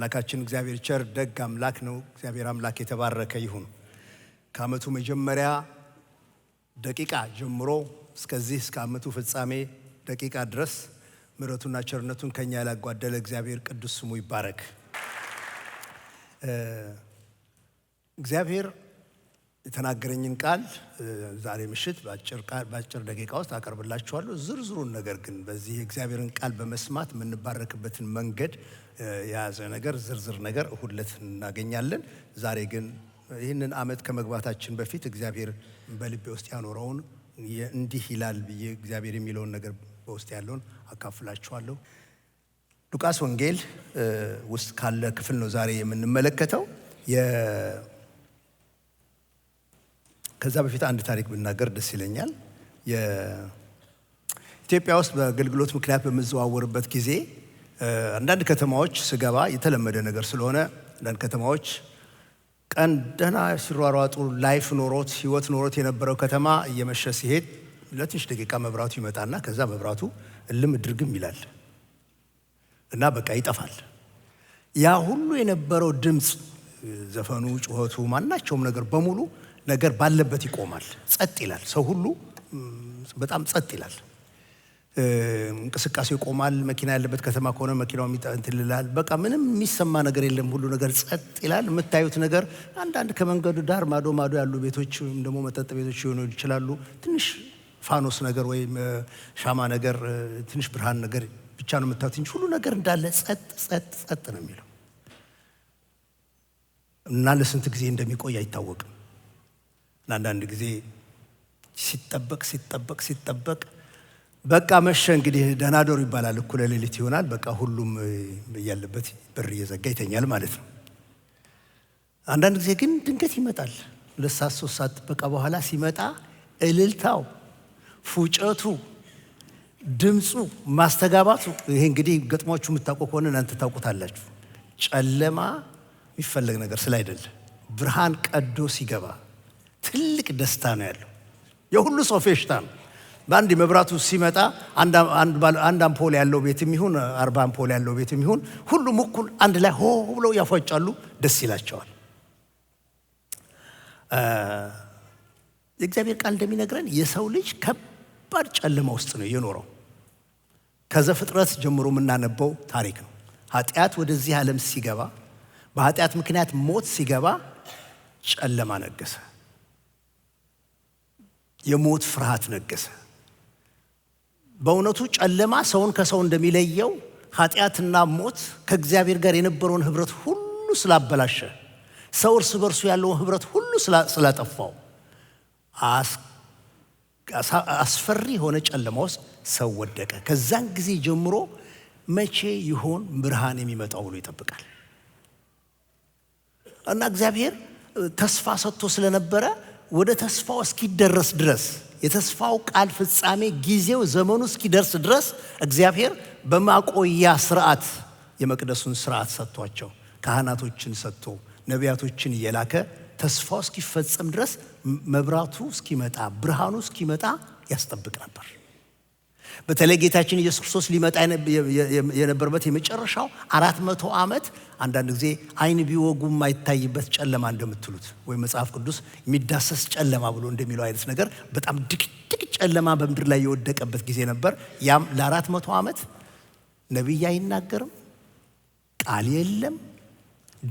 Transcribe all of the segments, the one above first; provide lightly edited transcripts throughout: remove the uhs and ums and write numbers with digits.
አምላካችን እግዚአብሔር ቸር ደግ አምላክ ነው። እግዚአብሔር አምላክ የተባረከ ይሁን። ከዓመቱ መጀመሪያ ደቂቃ ጀምሮ እስከዚህ እስከ ዓመቱ ፍጻሜ ደቂቃ ድረስ ምሕረቱና ቸርነቱን ከኛ ያላጓደለ እግዚአብሔር ቅዱስ ስሙ ይባረክ። እግዚአብሔር የተናገረኝን ቃል ዛሬ ምሽት በአጭር ደቂቃ ውስጥ አቀርብላችኋለሁ። ዝርዝሩን ነገር ግን በዚህ እግዚአብሔርን ቃል በመስማት የምንባረክበትን መንገድ የያዘ ነገር ዝርዝር ነገር እሁድ ዕለት እናገኛለን። ዛሬ ግን ይህንን ዓመት ከመግባታችን በፊት እግዚአብሔር በልቤ ውስጥ ያኖረውን እንዲህ ይላል ብዬ እግዚአብሔር የሚለውን ነገር በውስጥ ያለውን አካፍላችኋለሁ። ሉቃስ ወንጌል ውስጥ ካለ ክፍል ነው ዛሬ የምንመለከተው። ከዛ በፊት አንድ ታሪክ ብናገር ደስ ይለኛል። ኢትዮጵያ ውስጥ በአገልግሎት ምክንያት በምዘዋወርበት ጊዜ አንዳንድ ከተማዎች ስገባ የተለመደ ነገር ስለሆነ አንዳንድ ከተማዎች ቀን ደህና ሲሯሯጡ ላይፍ ኖሮት ህይወት ኖሮት የነበረው ከተማ እየመሸ ሲሄድ ለትንሽ ደቂቃ መብራቱ ይመጣና ከዛ መብራቱ እልም ድርግም ይላል እና በቃ ይጠፋል። ያ ሁሉ የነበረው ድምፅ፣ ዘፈኑ፣ ጩኸቱ፣ ማናቸውም ነገር በሙሉ ነገር ባለበት ይቆማል፣ ጸጥ ይላል። ሰው ሁሉ በጣም ጸጥ ይላል። እንቅስቃሴው ይቆማል። መኪና ያለበት ከተማ ከሆነ መኪናው ይላል። በቃ ምንም የሚሰማ ነገር የለም። ሁሉ ነገር ጸጥ ይላል። የምታዩት ነገር አንዳንድ ከመንገዱ ዳር ማዶ ያሉ ቤቶች ወይም ደግሞ መጠጥ ቤቶች ሊሆኑ ይችላሉ። ትንሽ ፋኖስ ነገር ወይም ሻማ ነገር፣ ትንሽ ብርሃን ነገር ብቻ ነው የምታዩት እንጂ ሁሉ ነገር እንዳለ ጸጥ ነው የሚለው እና ለስንት ጊዜ እንደሚቆይ አይታወቅም። አንዳንድ ጊዜ ሲጠበቅ በቃ መሸ፣ እንግዲህ ደህና ዶር ይባላል። እኩለ ሌሊት ይሆናል። በቃ ሁሉም ያለበት በር እየዘጋ ይተኛል ማለት ነው። አንዳንድ ጊዜ ግን ድንገት ይመጣል። 2 ሰዓት 3 ሰዓት በቃ በኋላ ሲመጣ እልልታው፣ ፉጨቱ፣ ድምፁ፣ ማስተጋባቱ፣ ይሄ እንግዲህ ገጥሟችሁ የምታውቁ ከሆነ እናንተ ታውቁታላችሁ። ጨለማ የሚፈለግ ነገር ስላይደለ ብርሃን ቀዶ ሲገባ ትልቅ ደስታ ነው ያለው። የሁሉ ሰው ፌሽታ ነው። በአንድ መብራቱ ሲመጣ አንድ አምፖል ያለው ቤትም ይሁን 40 አምፖል ያለው ቤትም ይሁን ሁሉም እኩል አንድ ላይ ሆ ብለው ያፏጫሉ፣ ደስ ይላቸዋል። የእግዚአብሔር ቃል እንደሚነግረን የሰው ልጅ ከባድ ጨለማ ውስጥ ነው የኖረው። ከዘፍጥረት ጀምሮ የምናነበው ታሪክ ነው። ኃጢአት ወደዚህ ዓለም ሲገባ፣ በኃጢአት ምክንያት ሞት ሲገባ ጨለማ ነገሰ። የሞት ፍርሃት ነገሰ። በእውነቱ ጨለማ ሰውን ከሰው እንደሚለየው ኃጢአትና ሞት ከእግዚአብሔር ጋር የነበረውን ህብረት ሁሉ ስላበላሸ፣ ሰው እርስ በርሱ ያለውን ህብረት ሁሉ ስላጠፋው አስፈሪ የሆነ ጨለማ ውስጥ ሰው ወደቀ። ከዛን ጊዜ ጀምሮ መቼ ይሆን ብርሃን የሚመጣው ብሎ ይጠብቃል እና እግዚአብሔር ተስፋ ሰጥቶ ስለነበረ ወደ ተስፋው እስኪደረስ ድረስ የተስፋው ቃል ፍጻሜ ጊዜው ዘመኑ እስኪደርስ ድረስ እግዚአብሔር በማቆያ ስርዓት የመቅደሱን ስርዓት ሰጥቷቸው ካህናቶችን ሰጥቶ ነቢያቶችን እየላከ ተስፋው እስኪፈጸም ድረስ መብራቱ እስኪመጣ ብርሃኑ እስኪመጣ ያስጠብቅ ነበር። በተለይ ጌታችን ኢየሱስ ክርስቶስ ሊመጣ የነበረበት የመጨረሻው 400 ዓመት አንዳንድ ጊዜ አይን ቢወጉ የማይታይበት ጨለማ እንደምትሉት ወይ መጽሐፍ ቅዱስ የሚዳሰስ ጨለማ ብሎ እንደሚለው አይነት ነገር በጣም ድቅድቅ ጨለማ በምድር ላይ የወደቀበት ጊዜ ነበር። ያም ለ400 ዓመት ነቢይ አይናገርም፣ ቃል የለም፣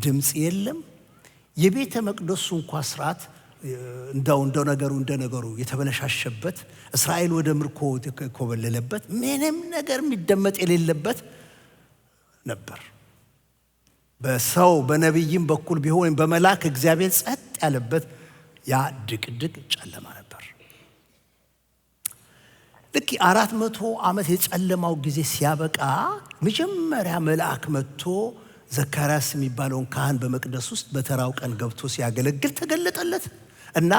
ድምፅ የለም። የቤተ መቅደሱ እንኳን ስርዓት እንደ ነገሩ የተበለሻሸበት፣ እስራኤል ወደ ምርኮ ኮበለለበት፣ ምንም ነገር የሚደመጥ የሌለበት ነበር። በሰው በነቢይም በኩል ቢሆን በመላክ እግዚአብሔር ጸጥ ያለበት ያ ድቅድቅ ጨለማ ነበር። ልክ 400 ዓመት የጨለማው ጊዜ ሲያበቃ መጀመሪያ መልአክ መጥቶ ዘካርያስ የሚባለውን ካህን በመቅደስ ውስጥ በተራው ቀን ገብቶ ሲያገለግል ተገለጠለት እና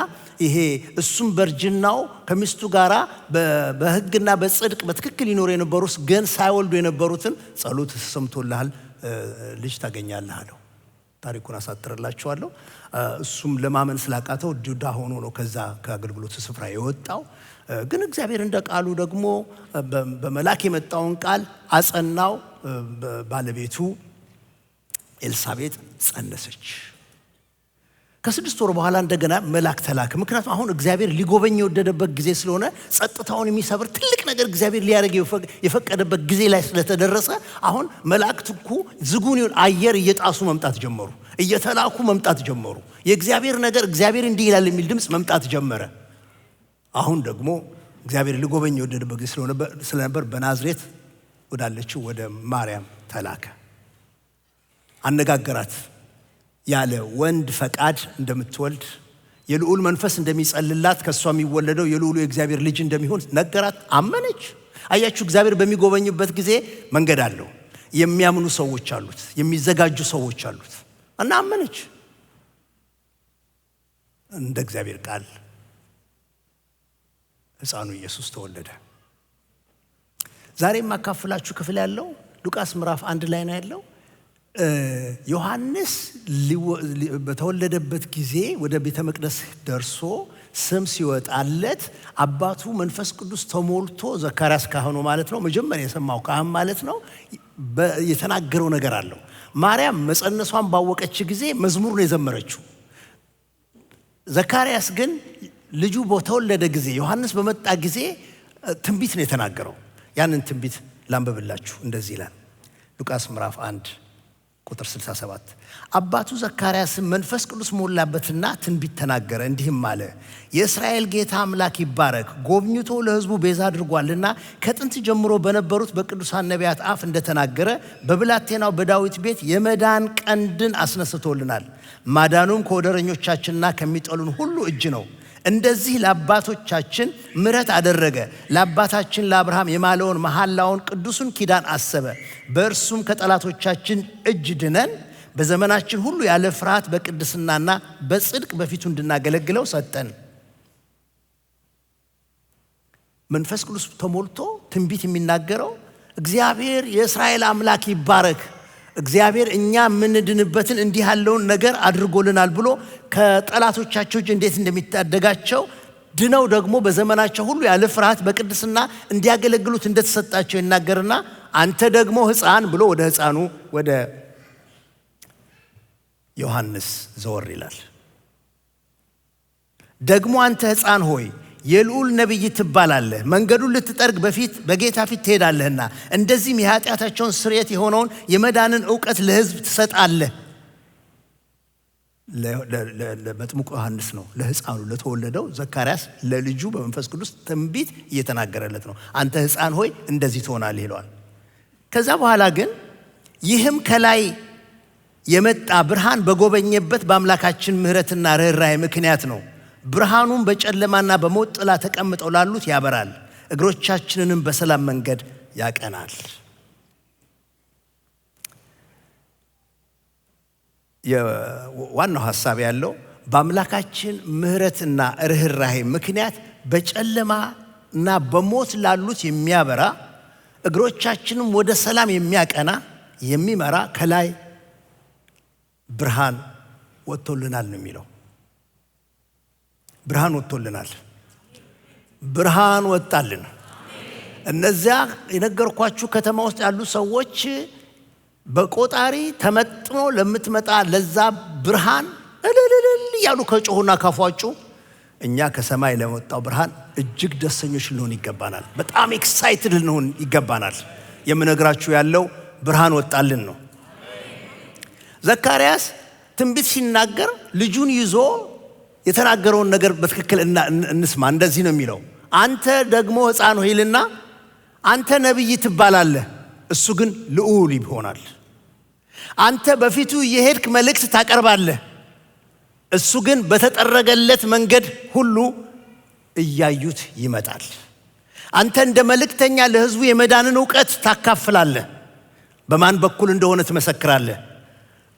ይሄ እሱም በእርጅናው ከሚስቱ ጋራ በሕግና በጽድቅ በትክክል ይኖሩ የነበሩት ግን ሳይወልዱ የነበሩትን ጸሎት ሰምቶልሃል፣ ልጅ ታገኛለህ አለው። ታሪኩን አሳጥርላችኋለሁ። እሱም ለማመን ስላቃተው ዱዳ ሆኖ ነው ከዛ ከአገልግሎት ስፍራ የወጣው። ግን እግዚአብሔር እንደ ቃሉ ደግሞ በመላክ የመጣውን ቃል አጸናው። ባለቤቱ ኤልሳቤጥ ጸነሰች። ከ6 ወር በኋላ እንደገና መልአክ ተላከ። ምክንያቱም አሁን እግዚአብሔር ሊጎበኝ የወደደበት ጊዜ ስለሆነ ጸጥታውን የሚሰብር ትልቅ ነገር እግዚአብሔር ሊያደርግ የፈቀደበት ጊዜ ላይ ስለተደረሰ አሁን መላእክት እኮ ዝጉን አየር እየጣሱ መምጣት ጀመሩ፣ እየተላኩ መምጣት ጀመሩ። የእግዚአብሔር ነገር እግዚአብሔር እንዲህ ይላል የሚል ድምፅ መምጣት ጀመረ። አሁን ደግሞ እግዚአብሔር ሊጎበኝ የወደደበት ጊዜ ስለነበር በናዝሬት ወዳለችው ወደ ማርያም ተላከ። አነጋገራት። ያለ ወንድ ፈቃድ እንደምትወልድ የልዑል መንፈስ እንደሚጸልላት ከሷ የሚወለደው የልዑሉ የእግዚአብሔር ልጅ እንደሚሆን ነገራት። አመነች። አያችሁ፣ እግዚአብሔር በሚጎበኝበት ጊዜ መንገድ አለው። የሚያምኑ ሰዎች አሉት፣ የሚዘጋጁ ሰዎች አሉት እና አመነች። እንደ እግዚአብሔር ቃል ሕፃኑ ኢየሱስ ተወለደ። ዛሬ የማካፍላችሁ ክፍል ያለው ሉቃስ ምዕራፍ 1 ላይ ነው ያለው። ዮሐንስ በተወለደበት ጊዜ ወደ ቤተ መቅደስ ደርሶ ስም ሲወጣለት አባቱ መንፈስ ቅዱስ ተሞልቶ ዘካርያስ ካህኑ ማለት ነው፣ መጀመሪያ የሰማው ካህን ማለት ነው፣ የተናገረው ነገር አለው። ማርያም መጸነሷን ባወቀች ጊዜ መዝሙር ነው የዘመረችው። ዘካርያስ ግን ልጁ በተወለደ ጊዜ ዮሐንስ በመጣ ጊዜ ትንቢት ነው የተናገረው። ያንን ትንቢት ላንብብላችሁ። እንደዚህ ይላል ሉቃስ ምዕራፍ 1 ቁጥር 67 አባቱ ዘካርያስ መንፈስ ቅዱስ ሞላበትና ትንቢት ተናገረ፣ እንዲህም አለ፣ የእስራኤል ጌታ አምላክ ይባረክ፣ ጎብኝቶ ለሕዝቡ ቤዛ አድርጓልና ከጥንት ጀምሮ በነበሩት በቅዱሳን ነቢያት አፍ እንደተናገረ በብላቴናው በዳዊት ቤት የመዳን ቀንድን አስነስቶልናል። ማዳኑም ከወደረኞቻችንና ከሚጠሉን ሁሉ እጅ ነው። እንደዚህ ለአባቶቻችን ምሕረት አደረገ፣ ለአባታችን ለአብርሃም የማለውን መሐላውን ቅዱሱን ኪዳን አሰበ። በእርሱም ከጠላቶቻችን እጅ ድነን በዘመናችን ሁሉ ያለ ፍርሃት በቅድስናና በጽድቅ በፊቱ እንድናገለግለው ሰጠን። መንፈስ ቅዱስ ተሞልቶ ትንቢት የሚናገረው እግዚአብሔር የእስራኤል አምላክ ይባረክ፣ እግዚአብሔር እኛ የምንድንበትን እንዲህ ያለውን ነገር አድርጎልናል ብሎ ከጠላቶቻቸው እጅ እንዴት እንደሚታደጋቸው ድነው ደግሞ በዘመናቸው ሁሉ ያለ ፍርሃት በቅድስና እንዲያገለግሉት እንደተሰጣቸው ይናገርና አንተ ደግሞ ሕፃን ብሎ ወደ ሕፃኑ ወደ ዮሐንስ ዘወር ይላል። ደግሞ አንተ ሕፃን ሆይ የልዑል ነቢይ ትባላለህ፣ መንገዱን ልትጠርግ በጌታ ፊት ትሄዳለህና እንደዚህም የኃጢአታቸውን ስርየት የሆነውን የመዳንን ዕውቀት ለሕዝብ ትሰጣለህ። ለመጥምቁ ዮሐንስ ነው፣ ለሕፃኑ ለተወለደው ዘካርያስ ለልጁ በመንፈስ ቅዱስ ትንቢት እየተናገረለት ነው። አንተ ሕፃን ሆይ እንደዚህ ትሆናለህ ይለዋል። ከዛ በኋላ ግን ይህም ከላይ የመጣ ብርሃን በጎበኘበት በአምላካችን ምሕረትና ርኅራኄ ምክንያት ነው። ብርሃኑም በጨለማና በሞት ጥላ ተቀምጠው ላሉት ያበራል፣ እግሮቻችንንም በሰላም መንገድ ያቀናል። ዋናው ሐሳብ ያለው በአምላካችን ምሕረትና ርኅራኄ ምክንያት በጨለማና በሞት ላሉት የሚያበራ እግሮቻችንም ወደ ሰላም የሚያቀና የሚመራ ከላይ ብርሃን ወጥቶልናል ነው የሚለው። ብርሃን ወጥቶልናል። ብርሃን ወጣልን። እነዚያ የነገርኳችሁ ከተማ ውስጥ ያሉ ሰዎች በቆጣሪ ተመጥኖ ለምትመጣ ለዛ ብርሃን እልል ያሉ ከጮሁና ካፏጩ፣ እኛ ከሰማይ ለመጣው ብርሃን እጅግ ደስተኞች ልንሆን ይገባናል። በጣም ኤክሳይትድ ልንሆን ይገባናል። የምነግራችሁ ያለው ብርሃን ወጣልን ነው። ዘካርያስ ትንቢት ሲናገር ልጁን ይዞ የተናገረውን ነገር በትክክል እንስማ። እንደዚህ ነው የሚለው፣ አንተ ደግሞ ሕፃን ሆይ ይልና አንተ ነቢይ ትባላለህ፣ እሱ ግን ልዑል ይሆናል። አንተ በፊቱ የሄድክ መልእክት ታቀርባለህ፣ እሱ ግን በተጠረገለት መንገድ ሁሉ እያዩት ይመጣል። አንተ እንደ መልእክተኛ ለሕዝቡ የመዳንን ዕውቀት ታካፍላለህ፣ በማን በኩል እንደሆነ ትመሰክራለህ፣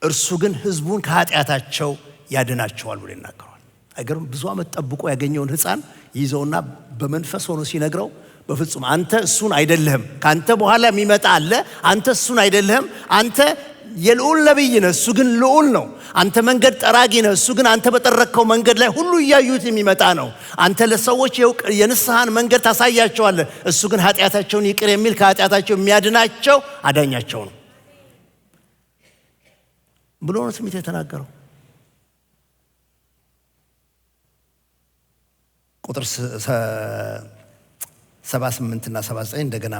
እርሱ ግን ሕዝቡን ከኃጢአታቸው ያድናቸዋል ብሎ ይናገራል። አይገርም? ብዙ ዓመት ጠብቆ ያገኘውን ሕፃን ይዘውና በመንፈስ ሆኖ ሲነግረው በፍጹም አንተ እሱን አይደለህም፣ ካንተ በኋላ የሚመጣ አለ፣ አንተ እሱን አይደለህም፣ አንተ የልዑል ነቢይ ነህ፣ እሱ ግን ልዑል ነው። አንተ መንገድ ጠራጊ ነህ፣ እሱ ግን አንተ በጠረከው መንገድ ላይ ሁሉ እያዩት የሚመጣ ነው። አንተ ለሰዎች የንስሐን መንገድ ታሳያቸዋለህ፣ እሱ ግን ኃጢአታቸውን ይቅር የሚል ከኃጢአታቸው የሚያድናቸው አዳኛቸው ነው። ብሎ ነው ትንቢት የተናገረው። ቁጥር 78 እና 79 እንደገና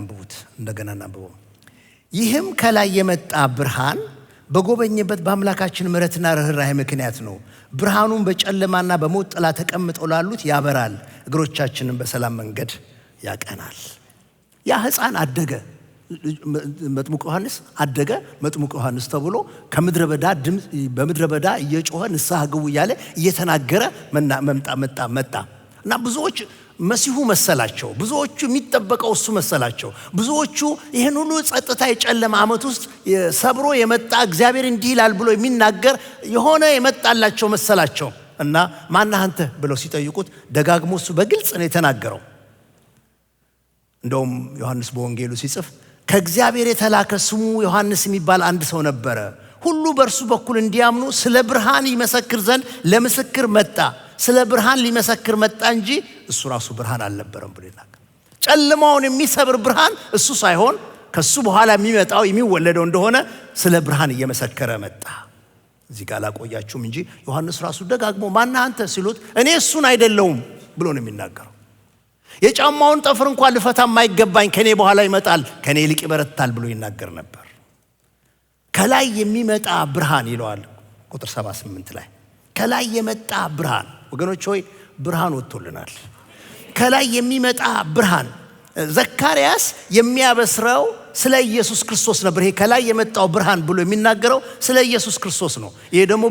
አንብቡ። ይህም ከላይ የመጣ ብርሃን በጎበኘበት በአምላካችን ምሕረትና ርኅራኄ ምክንያት ነው። ብርሃኑን በጨለማና በሞት ጥላ ተቀምጠው ላሉት ያበራል፣ እግሮቻችንን በሰላም መንገድ ያቀናል። ያ ሕፃን አደገ፣ መጥምቁ ዮሐንስ አደገ። መጥምቁ ዮሐንስ ተብሎ በምድረ በዳ እየጮኸ ንስሐ ግቡ እያለ እየተናገረ መጣ እና ብዙዎች መሲሁ መሰላቸው። ብዙዎቹ የሚጠበቀው እሱ መሰላቸው። ብዙዎቹ ይህን ሁሉ ጸጥታ የጨለማ ዓመት ውስጥ ሰብሮ የመጣ እግዚአብሔር እንዲህ ይላል ብሎ የሚናገር የሆነ የመጣላቸው መሰላቸው እና ማነህ አንተ ብለው ሲጠይቁት ደጋግሞ እሱ በግልጽ ነው የተናገረው። እንደውም ዮሐንስ በወንጌሉ ሲጽፍ ከእግዚአብሔር የተላከ ስሙ ዮሐንስ የሚባል አንድ ሰው ነበረ። ሁሉ በእርሱ በኩል እንዲያምኑ ስለ ብርሃን ይመሰክር ዘንድ ለምስክር መጣ። ስለ ብርሃን ሊመሰክር መጣ እንጂ እሱ ራሱ ብርሃን አልነበረም ብሎ ይናገር። ጨለማውን የሚሰብር ብርሃን እሱ ሳይሆን ከሱ በኋላ የሚመጣው የሚወለደው እንደሆነ ስለ ብርሃን እየመሰከረ መጣ። እዚህ ጋር አላቆያችሁም እንጂ ዮሐንስ ራሱ ደጋግሞ ማነህ አንተ ሲሉት እኔ እሱን አይደለሁም ብሎ ነው የሚናገረው። የጫማውን ጠፍር እንኳን ልፈታ የማይገባኝ ከኔ በኋላ ይመጣል፣ ከኔ ይልቅ ይበረታል ብሎ ይናገር ነበር። ከላይ የሚመጣ ብርሃን ይለዋል ቁጥር 78 ላይ ከላይ የመጣ ብርሃን። ወገኖች ሆይ ብርሃን ወጥቶልናል። ከላይ የሚመጣ ብርሃን ዘካርያስ የሚያበስረው ስለ ኢየሱስ ክርስቶስ ነበር። ይሄ ከላይ የመጣው ብርሃን ብሎ የሚናገረው ስለ ኢየሱስ ክርስቶስ ነው። ይሄ ደግሞ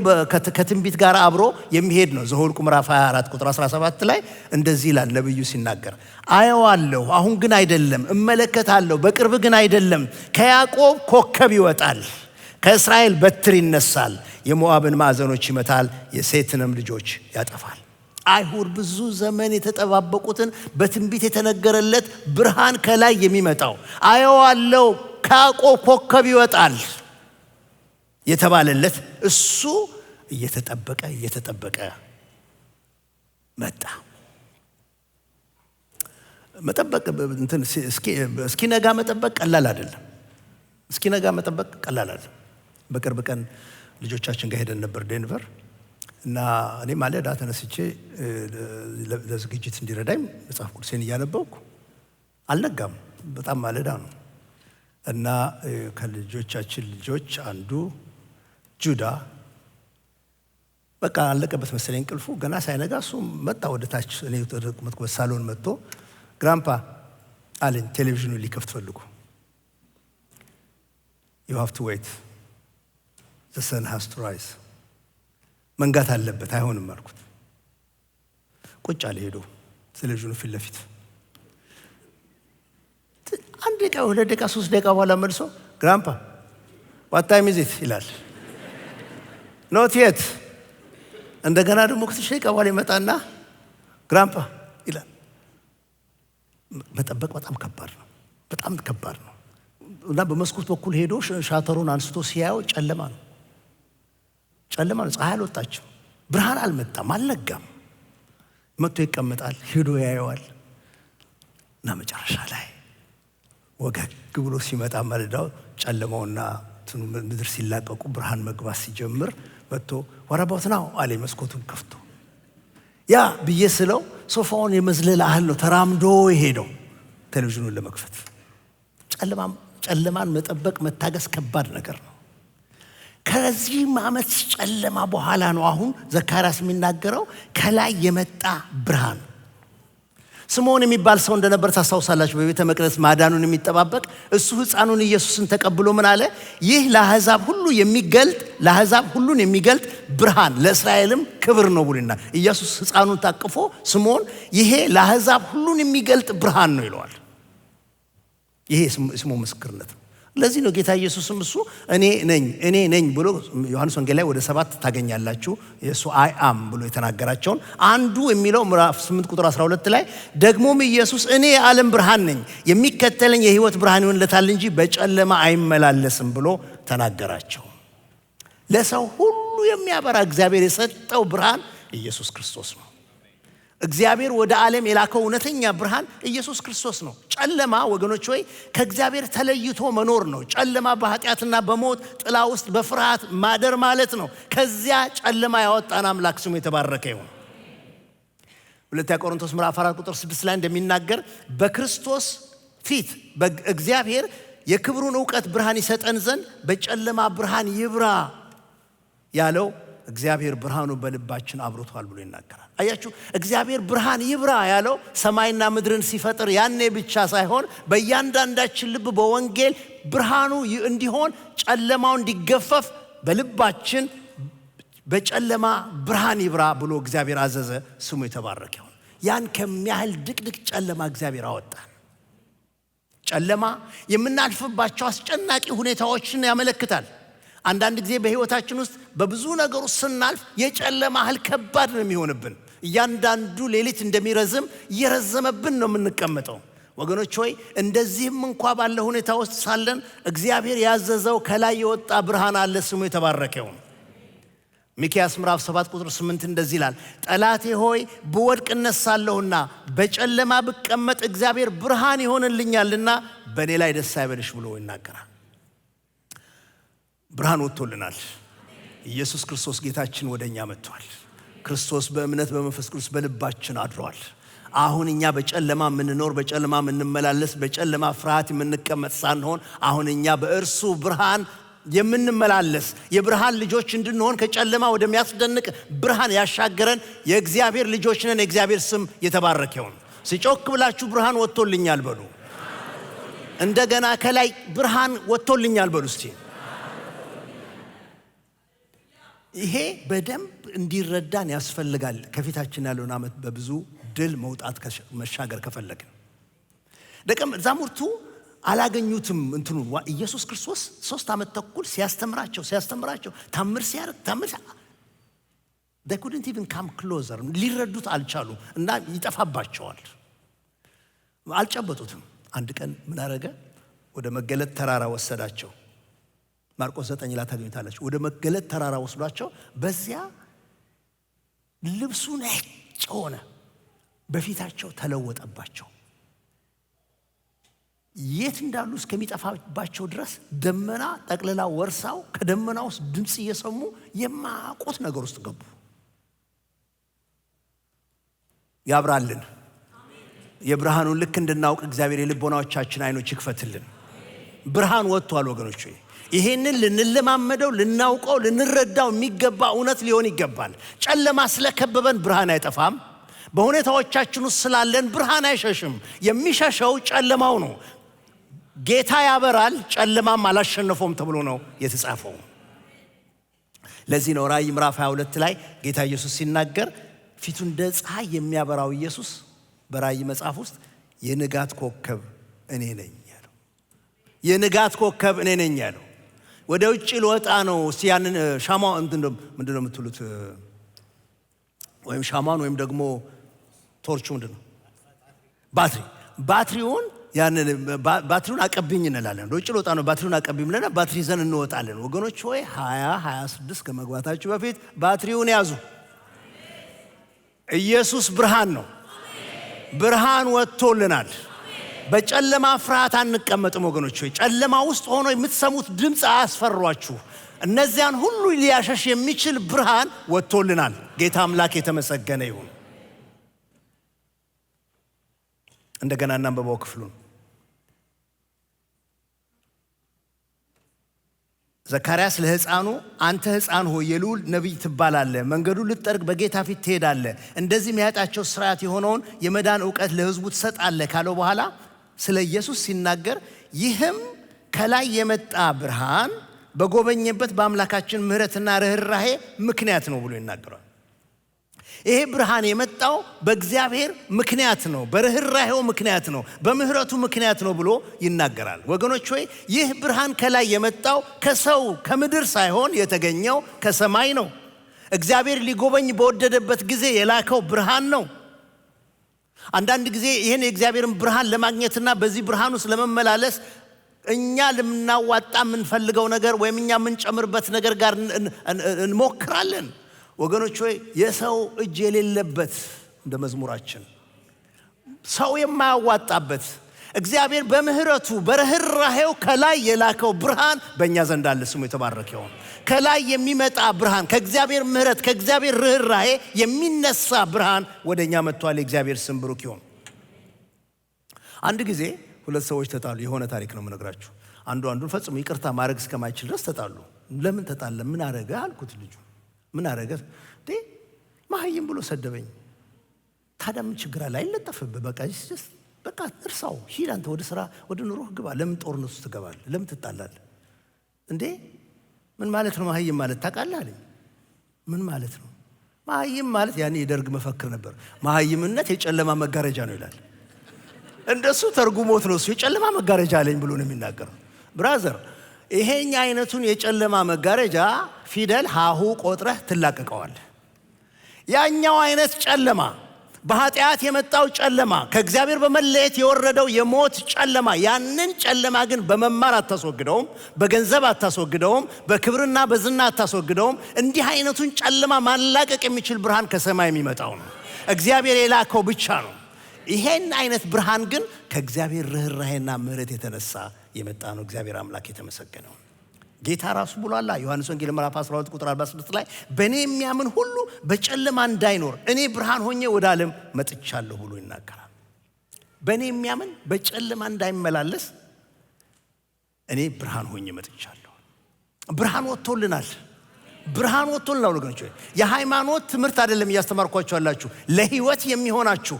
ከትንቢት ጋር አብሮ የሚሄድ ነው። ዘኍልቍ ምዕራፍ 24 ቁጥር 17 ላይ እንደዚህ ይላል ነብዩ ሲናገር፣ አየዋለሁ አሁን ግን አይደለም፣ እመለከታለሁ በቅርብ ግን አይደለም። ከያዕቆብ ኮከብ ይወጣል፣ ከእስራኤል በትር ይነሳል፣ የሞዓብን ማዕዘኖች ይመታል፣ የሴትንም ልጆች ያጠፋል። አይሁድ ብዙ ዘመን የተጠባበቁትን በትንቢት የተነገረለት ብርሃን ከላይ የሚመጣው አየዋለሁ ከያዕቆብ ኮከብ ይወጣል የተባለለት እሱ እየተጠበቀ መጣ። መጠበቅ እስኪነጋ መጠበቅ ቀላል አይደለም። በቅርብ ቀን ልጆቻችን ጋር ሄደን ነበር ዴንቨር እና እኔ ማለዳ ተነስቼ ለዝግጅት እንዲረዳኝ መጽሐፍ ቅዱሴን እያነበብኩ አልነጋም። በጣም ማለዳ ነው እና ከልጆቻችን ልጆች አንዱ ጁዳ በቃ አለቀበት መሰለኝ እንቅልፉ። ገና ሳይነጋ እሱ መጣ ወደ ታች፣ እኔ ተቀመጥኩበት ሳሎን መጥቶ ግራምፓ አለኝ ቴሌቪዥኑን ሊከፍት ፈልጉ። you have to wait the sun has to rise መንጋት አለበት አይሆንም አልኩት። ቁጭ አለ ሄዶ ቴሌቪዥኑ ፊት ለፊት አንድ ደቂቃ 2 ደቂቃ 3 ደቂቃ በኋላ መልሶ ግራምፓ what time is it ይላል። not yet እንደገና ደግሞ ከትንሽ ደቂቃ በኋላ ይመጣና ግራምፓ ይላል። መጠበቅ በጣም ከባድ ነው። እና በመስኮት በኩል ሄዶ ሻተሩን አንስቶ ሲያየው ጨለማ ነው። ፀሐይ አልወጣችም፣ ብርሃን አልመጣም፣ አልነጋም። መጥቶ ይቀመጣል፣ ሄዶ ያየዋል እና መጨረሻ ላይ ወገግ ብሎ ሲመጣ ማለዳው ጨለማውና ምድር ሲላቀቁ ብርሃን መግባት ሲጀምር መጥቶ ወራባውት ነው አለ መስኮቱን ከፍቶ። ያ ብዬ ስለው ሶፋውን የመዝለል ያህል ነው ተራምዶ የሄደው ቴሌቪዥኑን ለመክፈት። ጨለማን መጠበቅ መታገስ ከባድ ነገር ነው። ከዚህ ዓመት ጨለማ በኋላ ነው አሁን ዘካርያስ የሚናገረው ከላይ የመጣ ብርሃን። ስምዖን የሚባል ሰው እንደነበር ታስታውሳላችሁ። በቤተ መቅደስ ማዳኑን የሚጠባበቅ እሱ ሕፃኑን ኢየሱስን ተቀብሎ ምን አለ? ይህ ለአሕዛብ ሁሉን የሚገልጥ ብርሃን ለእስራኤልም ክብር ነው ብሎና ኢየሱስ ሕፃኑን ታቅፎ ስምዖን ይሄ ለአሕዛብ ሁሉን የሚገልጥ ብርሃን ነው ይለዋል። ይሄ ስሙ ምስክርነት ነው። ለዚህ ነው ጌታ ኢየሱስም እሱ እኔ ነኝ ብሎ ዮሐንስ ወንጌል ላይ ወደ 7 ታገኛላችሁ የሱ አይ አም ብሎ የተናገራቸውን አንዱ የሚለው ምዕራፍ 8 ቁጥር 12 ላይ ደግሞም ኢየሱስ እኔ የዓለም ብርሃን ነኝ፣ የሚከተለኝ የሕይወት ብርሃን ይሆንለታል እንጂ በጨለማ አይመላለስም ብሎ ተናገራቸው። ለሰው ሁሉ የሚያበራ እግዚአብሔር የሰጠው ብርሃን ኢየሱስ ክርስቶስ ነው። እግዚአብሔር ወደ ዓለም የላከው እውነተኛ ብርሃን ኢየሱስ ክርስቶስ ነው። ጨለማ ወገኖች ሆይ ከእግዚአብሔር ተለይቶ መኖር ነው። ጨለማ በኃጢአትና በሞት ጥላ ውስጥ በፍርሃት ማደር ማለት ነው። ከዚያ ጨለማ ያወጣን አምላክ ስሙ የተባረከ ይሁን። ሁለተኛ ቆሮንቶስ ምዕራፍ 4 ቁጥር 6 ላይ እንደሚናገር በክርስቶስ ፊት እግዚአብሔር የክብሩን ዕውቀት ብርሃን ይሰጠን ዘንድ በጨለማ ብርሃን ይብራ ያለው እግዚአብሔር ብርሃኑ በልባችን አብርቷል ብሎ ይናገራል። አያችሁ፣ እግዚአብሔር ብርሃን ይብራ ያለው ሰማይና ምድርን ሲፈጥር ያኔ ብቻ ሳይሆን በእያንዳንዳችን ልብ በወንጌል ብርሃኑ እንዲሆን ጨለማው እንዲገፈፍ በልባችን በጨለማ ብርሃን ይብራ ብሎ እግዚአብሔር አዘዘ። ስሙ የተባረከ ይሁን። ያን ከሚያህል ድቅድቅ ጨለማ እግዚአብሔር አወጣን። ጨለማ የምናልፍባቸው አስጨናቂ ሁኔታዎችን ያመለክታል። አንዳንድ ጊዜ በህይወታችን ውስጥ በብዙ ነገር ውስጥ ስናልፍ የጨለማ ኃይል ከባድ ነው የሚሆንብን። እያንዳንዱ ሌሊት እንደሚረዝም እየረዘመብን ነው የምንቀመጠው። ወገኖች ሆይ እንደዚህም እንኳ ባለ ሁኔታ ውስጥ ሳለን እግዚአብሔር ያዘዘው ከላይ የወጣ ብርሃን አለ። ስሙ የተባረከ ይሁን። ሚክያስ ምዕራፍ 7 ቁጥር 8 እንደዚህ ይላል፣ ጠላቴ ሆይ ብወድቅ እነሳለሁና በጨለማ ብቀመጥ እግዚአብሔር ብርሃን ይሆንልኛልና በእኔ ላይ ደስ አይበልሽ ብሎ ይናገራል። ብርሃን ወጥቶልናል። ኢየሱስ ክርስቶስ ጌታችን ወደኛ መጥቷል። ክርስቶስ በእምነት በመንፈስ ቅዱስ በልባችን አድሯል። አሁን እኛ በጨለማ የምንኖር፣ በጨለማ የምንመላለስ፣ በጨለማ ፍርሃት የምንቀመጥ ሳንሆን አሁን እኛ በእርሱ ብርሃን የምንመላለስ የብርሃን ልጆች እንድንሆን ከጨለማ ወደሚያስደንቅ ብርሃን ያሻገረን የእግዚአብሔር ልጆች ነን። የእግዚአብሔር ስም የተባረከ ይሁን። ሲጮክ ብላችሁ ብርሃን ወጥቶልኛል በሉ። እንደገና ከላይ ብርሃን ወጥቶልኛል በሉ እስቲ። ይሄ በደንብ እንዲረዳን ያስፈልጋል። ከፊታችን ያለውን ዓመት በብዙ ድል መውጣት መሻገር ከፈለግን ደቀ መዛሙርቱ አላገኙትም። እንትኑ ኢየሱስ ክርስቶስ 3 ዓመት ተኩል ሲያስተምራቸው ታምር ሲያደርግ they couldn't even come closer ሊረዱት አልቻሉም እና ይጠፋባቸዋል። አልጨበጡትም። አንድ ቀን ምን አደረገ? ወደ መገለጥ ተራራ ወሰዳቸው። ማርቆስ 9 ላይ ታገኙታላችሁ። ወደ መገለጥ ተራራ ወስዷቸው በዚያ ልብሱ ነጭ ሆነ፣ በፊታቸው ተለወጠባቸው። የት እንዳሉ እስከሚጠፋባቸው ድረስ ደመና ጠቅልላ ወርሳው ከደመና ውስጥ ድምጽ እየሰሙ የማያውቁት ነገር ውስጥ ገቡ። ያብራልን። የብርሃኑን ልክ እንድናውቅ እግዚአብሔር የልቦናዎቻችን አይኖች ይክፈትልን። ብርሃን ወጥቷል ወገኖች። ይሄንን ልንለማመደው፣ ልናውቀው፣ ልንረዳው የሚገባ እውነት ሊሆን ይገባል። ጨለማ ስለከበበን ብርሃን አይጠፋም። በሁኔታዎቻችን ውስጥ ስላለን ብርሃን አይሸሽም። የሚሸሸው ጨለማው ነው። ጌታ ያበራል፣ ጨለማም አላሸነፈውም ተብሎ ነው የተጻፈው። ለዚህ ነው ራእይ ምዕራፍ 22 ላይ ጌታ ኢየሱስ ሲናገር ፊቱ እንደ ፀሐይ የሚያበራው ኢየሱስ በራእይ መጽሐፍ ውስጥ የንጋት ኮከብ እኔ ነኝ ያለው። የንጋት ኮከብ እኔ ነኝ ያለው። ወደ ውጭ ልወጣ ነው። ሲያንን ሻማ ምንድነው የምትሉት? ወይም ሻማን ወይም ደግሞ ቶርቹ ምንድነው? ባትሪውን ያንን ባትሪውን አቀብኝ እንላለን። ወደ ውጭ ልወጣ ነው፣ ባትሪውን አቀብኝ ብለና ባትሪ ይዘን እንወጣለን። ወገኖች ሆይ 2026 ከመግባታችሁ በፊት ባትሪውን ያዙ። ኢየሱስ ብርሃን ነው። ብርሃን ወጥቶልናል። በጨለማ ፍርሃት አንቀመጥም ወገኖች ሆይ። ጨለማ ውስጥ ሆኖ የምትሰሙት ድምፅ አያስፈሯችሁ። እነዚያን ሁሉ ሊያሸሽ የሚችል ብርሃን ወጥቶልናል። ጌታ አምላክ የተመሰገነ ይሁን። እንደገና እናንብበው ክፍሉን። ዘካርያስ ለሕፃኑ አንተ ሕፃን ሆይ የልዑል ነቢይ ትባላለህ፣ መንገዱን ልትጠርግ በጌታ ፊት ትሄዳለህ፣ እንደዚህም ያጣቸው ሥርዓት የሆነውን የመዳን ዕውቀት ለሕዝቡ ትሰጣለህ ካለው በኋላ ስለ ኢየሱስ ሲናገር ይህም ከላይ የመጣ ብርሃን በጎበኘበት በአምላካችን ምሕረትና ርኅራኄ ምክንያት ነው ብሎ ይናገራል። ይሄ ብርሃን የመጣው በእግዚአብሔር ምክንያት ነው፣ በርኅራኄው ምክንያት ነው፣ በምህረቱ ምክንያት ነው ብሎ ይናገራል። ወገኖች ሆይ ይህ ብርሃን ከላይ የመጣው ከሰው ከምድር ሳይሆን የተገኘው ከሰማይ ነው። እግዚአብሔር ሊጎበኝ በወደደበት ጊዜ የላከው ብርሃን ነው። አንዳንድ ጊዜ ይህን የእግዚአብሔርን ብርሃን ለማግኘትና በዚህ ብርሃን ውስጥ ለመመላለስ እኛ ልናዋጣ የምንፈልገው ነገር ወይም እኛ የምንጨምርበት ነገር ጋር እንሞክራለን። ወገኖች ሆይ የሰው እጅ የሌለበት እንደ መዝሙራችን ሰው የማያዋጣበት እግዚአብሔር በምህረቱ በርህራሄው ከላይ የላከው ብርሃን በእኛ ዘንድ አለ። ስሙ የተባረከ ይሁን። ከላይ የሚመጣ ብርሃን ከእግዚአብሔር ምህረት ከእግዚአብሔር ርህራሄ የሚነሳ ብርሃን ወደኛ መጥቷል። የእግዚአብሔር ስም ብሩክ ይሁን። አንድ ጊዜ ሁለት ሰዎች ተጣሉ። የሆነ ታሪክ ነው የምነግራችሁ። አንዱን ፈጽሞ ይቅርታ ማድረግ እስከማይችል ድረስ ተጣሉ። ለምን ተጣለ? ምን አረገ አልኩት። ልጁ ምን አረገ? መሀይም ብሎ ሰደበኝ። ታዲያ ምን ችግር አለ? አይለጠፍብህ። በቃ እርሳው። ሂድ አንተ ወደ ስራ ወደ ኑሮህ ግባ። ለምን ጦርነት ውስጥ ትገባለህ? ለምን ትጣላለህ? ምን ማለት ነው መሀይም ማለት ታውቃለህ አለኝ። ምን ማለት ነው መሀይም ማለት? ያኔ የደርግ መፈክር ነበር። መሀይምነት የጨለማ መጋረጃ ነው ይላል። እንደሱ ተርጉሞት ነው እሱ የጨለማ መጋረጃ አለኝ ብሎ ነው የሚናገረው። ብራዘር ይሄኛ አይነቱን የጨለማ መጋረጃ ፊደል ሀሁ ቆጥረህ ትላቀቀዋለህ። ያኛው አይነት ጨለማ በኃጢአት የመጣው ጨለማ ከእግዚአብሔር በመለየት የወረደው የሞት ጨለማ፣ ያንን ጨለማ ግን በመማር አታስወግደውም፣ በገንዘብ አታስወግደውም፣ በክብርና በዝና አታስወግደውም። እንዲህ አይነቱን ጨለማ ማላቀቅ የሚችል ብርሃን ከሰማይ የሚመጣው ነው። እግዚአብሔር የላከው ብቻ ነው። ይሄን አይነት ብርሃን ግን ከእግዚአብሔር ርህራሄና ምህረት የተነሳ የመጣ ነው። እግዚአብሔር አምላክ የተመሰገነው። ጌታ ራሱ ብሏል። ዮሐንስ ወንጌል ምዕራፍ 12 ቁጥር 46 ላይ በእኔ የሚያምን ሁሉ በጨለማ እንዳይኖር እኔ ብርሃን ሆኜ ወደ ዓለም መጥቻለሁ ብሎ ይናገራል። በእኔ የሚያምን በጨለማ እንዳይመላለስ እኔ ብርሃን ሆኜ መጥቻለሁ። ብርሃን ወጥቶልናል። ብርሃን ወጥቶልናል ወገኖች። የሃይማኖት ትምህርት አይደለም እያስተማርኳችሁ ያላችሁ፣ ለህይወት የሚሆናችሁ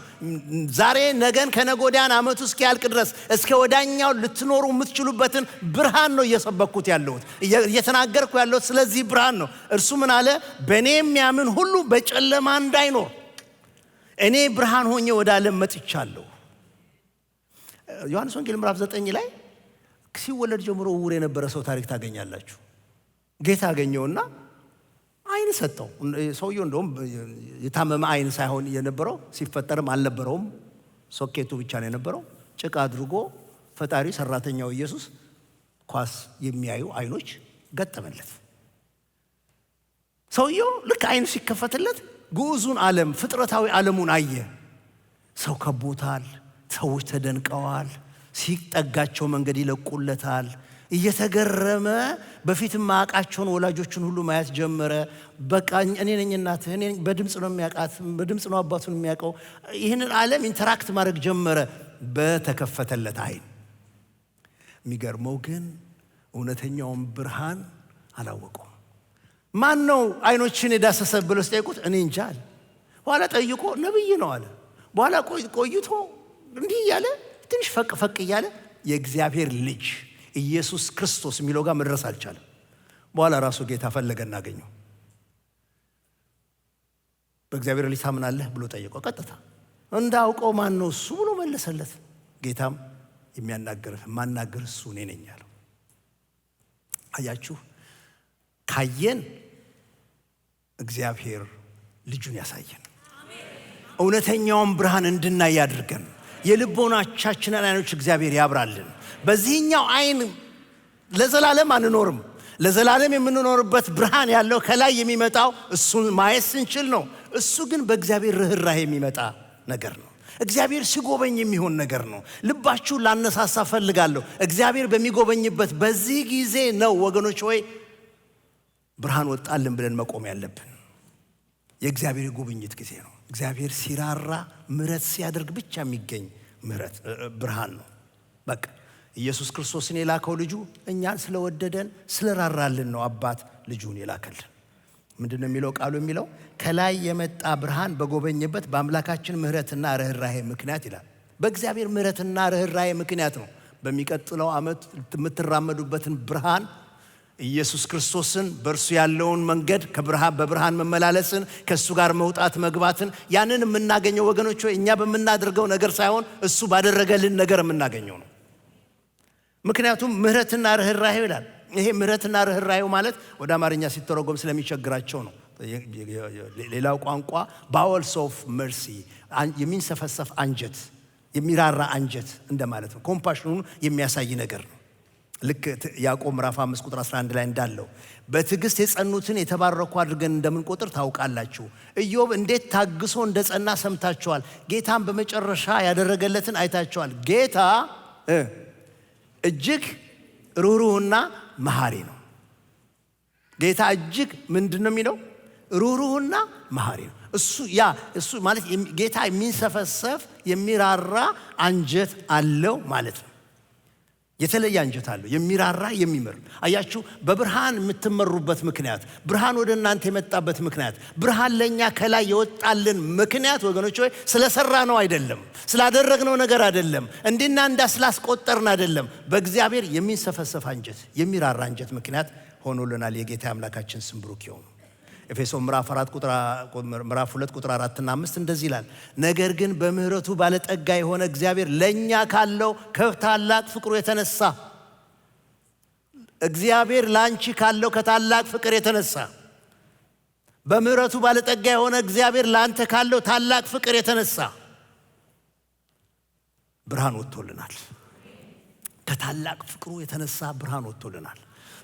ዛሬ ነገን ከነጎዳን አመቱ እስኪያልቅ ድረስ እስከ ወዳኛው ልትኖሩ የምትችሉበትን ብርሃን ነው እየሰበኩት ያለሁት፣ እየተናገርኩ ያለሁት ስለዚህ ብርሃን ነው። እርሱ ምን አለ? በእኔ የሚያምን ሁሉ በጨለማ እንዳይኖር እኔ ብርሃን ሆኜ ወደ ዓለም መጥቻለሁ። ዮሐንስ ወንጌል ምዕራፍ 9 ላይ ሲወለድ ጀምሮ ዕውር የነበረ ሰው ታሪክ ታገኛላችሁ። ጌታ አገኘውና አይን ሰጠው። ሰውየው እንደውም የታመመ አይን ሳይሆን የነበረው ሲፈጠርም አልነበረውም፣ ሶኬቱ ብቻ ነው የነበረው። ጭቃ አድርጎ ፈጣሪ ሰራተኛው ኢየሱስ ኳስ የሚያዩ አይኖች ገጠመለት። ሰውየው ልክ አይኑ ሲከፈትለት ግዑዙን ዓለም ፍጥረታዊ ዓለሙን አየ። ሰው ከቦታል፣ ሰዎች ተደንቀዋል፣ ሲጠጋቸው መንገድ ይለቁለታል። እየተገረመ በፊትም ማቃቸውን ወላጆቹን ሁሉ ማየት ጀመረ። በቃ እኔ ነኝ እናትህ፣ እኔ በድምጽ ነው የሚያውቃት፣ በድምጽ ነው አባቱን የሚያውቀው። ይህንን ዓለም ኢንተራክት ማድረግ ጀመረ በተከፈተለት አይን። የሚገርመው ግን እውነተኛውን ብርሃን አላወቀውም። ማን ነው አይኖችን የዳሰሰ ብሎ ሲጠይቁት እኔ እንጃ አለ። በኋላ ጠይቆ ነብይ ነው አለ። በኋላ ቆይቶ እንዲህ እያለ ትንሽ ፈቅ እያለ የእግዚአብሔር ልጅ ኢየሱስ ክርስቶስ የሚለው ጋር መድረስ አልቻለም። በኋላ ራሱ ጌታ ፈለገ እናገኘው። በእግዚአብሔር ልጅ ታምናለህ ብሎ ጠየቀው። ቀጥታ እንዳውቀው ማን ነው እሱ ብሎ መለሰለት። ጌታም የማናገር እሱ እኔ ነኝ አለው። አያችሁ፣ ካየን እግዚአብሔር ልጁን ያሳየን፣ እውነተኛውን ብርሃን እንድናይ ያድርገን። የልቦናችንን አይኖች እግዚአብሔር ያብራልን። በዚህኛው አይን ለዘላለም አንኖርም። ለዘላለም የምንኖርበት ብርሃን ያለው ከላይ የሚመጣው እሱን ማየት ስንችል ነው። እሱ ግን በእግዚአብሔር ርህራሄ የሚመጣ ነገር ነው። እግዚአብሔር ሲጎበኝ የሚሆን ነገር ነው። ልባችሁን ላነሳሳ ፈልጋለሁ። እግዚአብሔር በሚጎበኝበት በዚህ ጊዜ ነው ወገኖች ሆይ ብርሃን ወጣልን ብለን መቆም ያለብን። የእግዚአብሔር የጉብኝት ጊዜ ነው። እግዚአብሔር ሲራራ ምሕረት ሲያደርግ ብቻ የሚገኝ ምሕረት ብርሃን ነው። በቃ ኢየሱስ ክርስቶስን የላከው ልጁ እኛን ስለወደደን ስለራራልን ነው አባት ልጁን የላከልን። ምንድነው የሚለው ቃሉ? የሚለው ከላይ የመጣ ብርሃን በጎበኘበት በአምላካችን ምሕረትና ርህራሄ ምክንያት ይላል። በእግዚአብሔር ምሕረትና ርህራሄ ምክንያት ነው በሚቀጥለው ዓመት የምትራመዱበትን ብርሃን ኢየሱስ ክርስቶስን በእርሱ ያለውን መንገድ በብርሃን መመላለስን ከእሱ ጋር መውጣት መግባትን ያንን የምናገኘው ወገኖች እኛ በምናደርገው ነገር ሳይሆን እሱ ባደረገልን ነገር የምናገኘው ነው። ምክንያቱም ምሕረትና ርህራሄ ይላል። ይሄ ምሕረትና ርህራሄው ማለት ወደ አማርኛ ሲተረጎም ስለሚቸግራቸው ነው። ሌላው ቋንቋ ባወልስ ኦፍ መርሲ የሚንሰፈሰፍ አንጀት፣ የሚራራ አንጀት እንደማለት ነው። ኮምፓሽኑን የሚያሳይ ነገር ነው። ልክ ያዕቆብ ምዕራፍ 5 ቁጥር 11 ላይ እንዳለው በትዕግስት የጸኑትን የተባረኩ አድርገን እንደምንቆጥር ታውቃላችሁ። ኢዮብ እንዴት ታግሶ እንደጸና ሰምታችኋል። ጌታን በመጨረሻ ያደረገለትን አይታችኋል። ጌታ እጅግ ሩህሩህና መሐሪ ነው። ጌታ እጅግ ምንድነው የሚለው? ሩህሩህና መሐሪ ነው። እሱ ማለት ጌታ የሚንሰፈሰፍ የሚራራ አንጀት አለው ማለት ነው። የተለየ አንጀት አለው፣ የሚራራ የሚምር። አያችሁ፣ በብርሃን የምትመሩበት ምክንያት፣ ብርሃን ወደ እናንተ የመጣበት ምክንያት፣ ብርሃን ለኛ ከላይ የወጣልን ምክንያት ወገኖች ሆይ ስለሰራ ነው አይደለም፣ ስላደረግነው ነገር አይደለም፣ እንዲና እንዳ ስላስቆጠርን አይደለም። በእግዚአብሔር የሚንሰፈሰፍ አንጀት የሚራራ አንጀት ምክንያት ሆኖልናል። የጌታ አምላካችን ስም ብሩክ ይሁን። ኤፌሶን ምዕራፍ 2 ቁጥር 4 እና 5 እንደዚህ ይላል፣ ነገር ግን በምህረቱ ባለጠጋ የሆነ እግዚአብሔር ለኛ ካለው ከታላቅ ፍቅሩ የተነሳ፣ እግዚአብሔር ላንቺ ካለው ከታላቅ ፍቅር የተነሳ፣ በምህረቱ ባለጠጋ የሆነ እግዚአብሔር ላንተ ካለው ታላቅ ፍቅር የተነሳ ብርሃን ወጥቶልናል። ከታላቅ ፍቅሩ የተነሳ ብርሃን ወጥቶልናል።